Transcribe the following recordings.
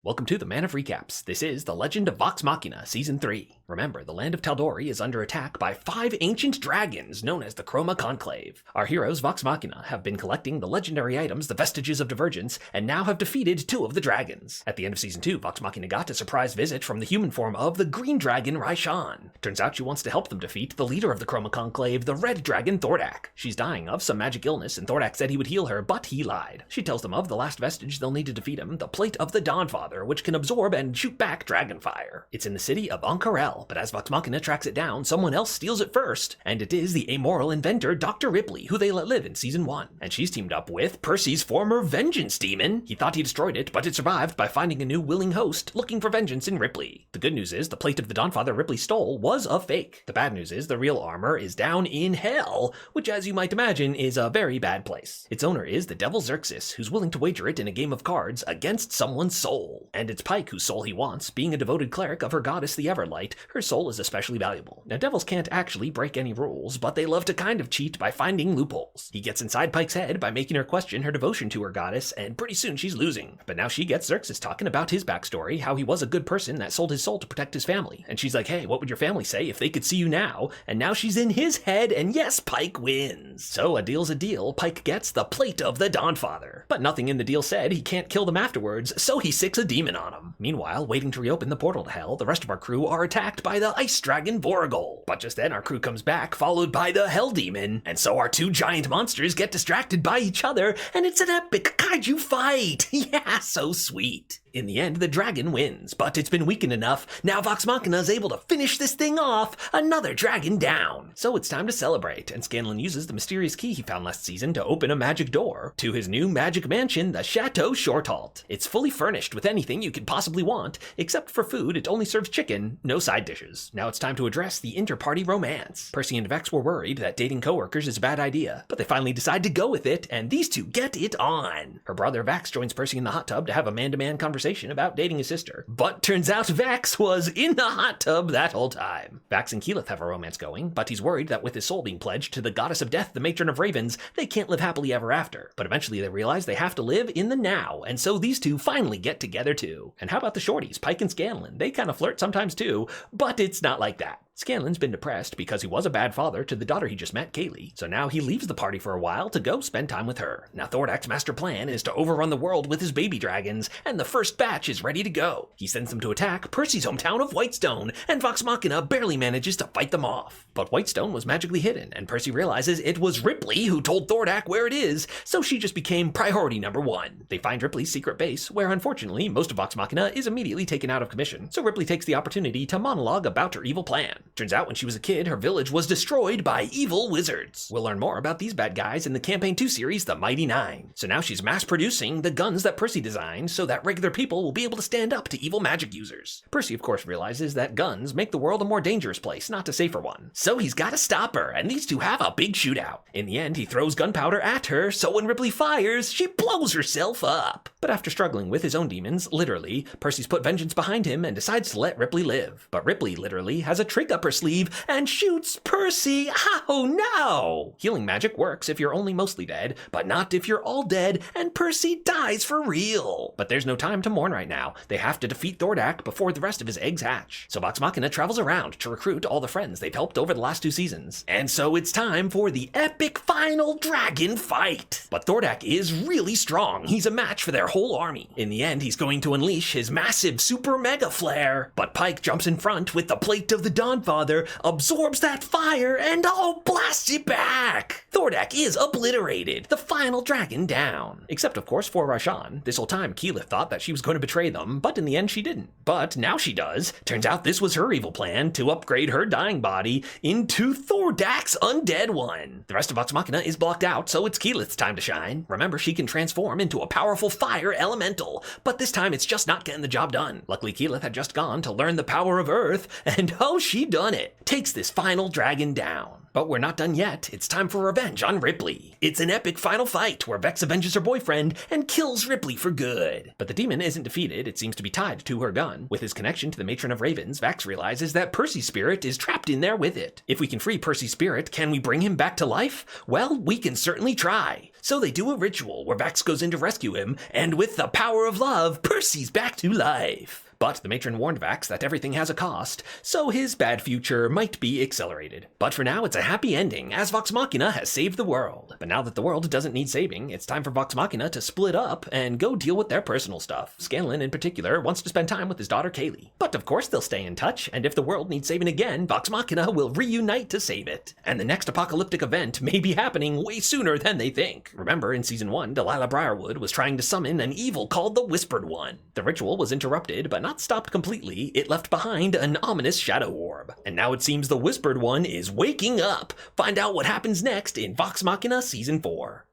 Welcome to the Man of Recaps. This is The Legend of Vox Machina, Season 3. Remember, the land of Taldori is under attack by 5 ancient dragons known as the Chroma Conclave. Our heroes, Vox Machina, have been collecting the legendary items, the Vestiges of Divergence, and now have defeated 2 of the dragons. At the end of Season 2, Vox Machina got a surprise visit from the human form of the Green Dragon, Raishan. Turns out she wants to help them defeat the leader of the Chroma Conclave, the Red Dragon, Thordak. She's dying of some magic illness, and Thordak said he would heal her, but he lied. She tells them of the last vestige they'll need to defeat him, the Plate of the Dawnfather, which can absorb and shoot back dragonfire. It's in the city of Ankarel, but as Vox Machina tracks it down, someone else steals it first, and it is the amoral inventor Dr. Ripley, who they let live in Season 1. And she's teamed up with Percy's former vengeance demon. He thought he destroyed it, but it survived by finding a new willing host looking for vengeance in Ripley. The good news is the Plate of the Dawnfather Ripley stole was a fake. The bad news is the real armor is down in hell, which as you might imagine is a very bad place. Its owner is the Devil Xerxes, who's willing to wager it in a game of cards against someone's soul. And it's Pike whose soul he wants. Being a devoted cleric of her goddess the Everlight, her soul is especially valuable. Now devils can't actually break any rules, but they love to kind of cheat by finding loopholes. He gets inside Pike's head by making her question her devotion to her goddess, and pretty soon she's losing. But now she gets Xerxes talking about his backstory, how he was a good person that sold his soul to protect his family. And she's like, hey, what would your family say if they could see you now? And now she's in his head, and yes, Pike wins. So a deal's a deal. Pike gets the Plate of the Dawnfather. But nothing in the deal said he can't kill them afterwards, so he sicks a demon on him. Meanwhile, waiting to reopen the portal to hell, the rest of our crew are attacked by the ice dragon Voragol. But just then our crew comes back, followed by the hell demon, and so our 2 giant monsters get distracted by each other, and it's an epic kaiju fight! Yeah, so sweet. In the end, the dragon wins, but it's been weakened enough. Now Vox Machina is able to finish this thing off, another dragon down. So it's time to celebrate, and Scanlan uses the mysterious key he found last season to open a magic door to his new magic mansion, the Chateau Shorthalt. It's fully furnished with anything you could possibly want, except for food. It only serves chicken, no side dishes. Now it's time to address the inter-party romance. Percy and Vex were worried that dating coworkers is a bad idea, but they finally decide to go with it, and these 2 get it on. Her brother Vex joins Percy in the hot tub to have a man-to-man conversation about dating his sister. But turns out Vex was in the hot tub that whole time. Vex and Keyleth have a romance going, but he's worried that with his soul being pledged to the goddess of death, the matron of ravens, they can't live happily ever after. But eventually they realize they have to live in the now, and so these 2 finally get together too. And how about the shorties, Pike and Scanlan? They kind of flirt sometimes too, but it's not like that. Scanlan's been depressed because he was a bad father to the daughter he just met, Kaylee, so now he leaves the party for a while to go spend time with her. Now Thordak's master plan is to overrun the world with his baby dragons, and the first batch is ready to go. He sends them to attack Percy's hometown of Whitestone, and Vox Machina barely manages to fight them off. But Whitestone was magically hidden, and Percy realizes it was Ripley who told Thordak where it is, so she just became priority number 1. They find Ripley's secret base, where unfortunately most of Vox Machina is immediately taken out of commission, so Ripley takes the opportunity to monologue about her evil plan. Turns out when she was a kid, her village was destroyed by evil wizards. We'll learn more about these bad guys in the Campaign 2 series, The Mighty Nine. So now she's mass-producing the guns that Percy designed so that regular people will be able to stand up to evil magic users. Percy, of course, realizes that guns make the world a more dangerous place, not a safer one. So he's gotta stop her, and these 2 have a big shootout. In the end, he throws gunpowder at her, so when Ripley fires, she blows herself up. But after struggling with his own demons, literally, Percy's put vengeance behind him and decides to let Ripley live. But Ripley, literally, has a trick up her sleeve and shoots Percy. Oh no! Healing magic works if you're only mostly dead, but not if you're all dead, and Percy dies for real. But there's no time to mourn right now. They have to defeat Thordak before the rest of his eggs hatch. So Vox Machina travels around to recruit all the friends they've helped over the last 2 seasons. And so it's time for the epic final dragon fight. But Thordak is really strong. He's a match for their whole army. In the end, he's going to unleash his massive super mega flare. But Pike jumps in front with the Plate of the Dawnfather, absorbs that fire, and blasts it back! Thordak is obliterated, the final dragon down. Except, of course, for Raishan. This whole time, Keyleth thought that she was going to betray them, but in the end she didn't. But now she does. Turns out this was her evil plan, to upgrade her dying body into Thordak's undead one. The rest of Vox Machina is blocked out, so it's Keyleth's time to shine. Remember, she can transform into a powerful fire elemental, but this time it's just not getting the job done. Luckily, Keyleth had just gone to learn the power of Earth, and she done it. Takes this final dragon down. But we're not done yet. It's time for revenge on Ripley. It's an epic final fight where Vex avenges her boyfriend and kills Ripley for good. But the demon isn't defeated. It seems to be tied to her gun. With his connection to the Matron of Ravens, Vex realizes that Percy's spirit is trapped in there with it. If we can free Percy's spirit, can we bring him back to life? Well, we can certainly try. So they do a ritual where Vex goes in to rescue him, and with the power of love, Percy's back to life. But the matron warned Vax that everything has a cost, so his bad future might be accelerated. But for now, it's a happy ending, as Vox Machina has saved the world. But now that the world doesn't need saving, it's time for Vox Machina to split up and go deal with their personal stuff. Scanlan, in particular, wants to spend time with his daughter Kaylee. But of course they'll stay in touch, and if the world needs saving again, Vox Machina will reunite to save it. And the next apocalyptic event may be happening way sooner than they think. Remember, in Season 1, Delilah Briarwood was trying to summon an evil called the Whispered One. The ritual was interrupted, but not stopped completely. It left behind an ominous shadow orb. And now it seems the Whispered One is waking up. Find out what happens next in Vox Machina Season 4.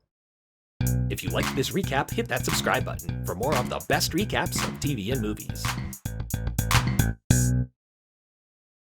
If you liked this recap, hit that subscribe button for more of the best recaps of TV and movies.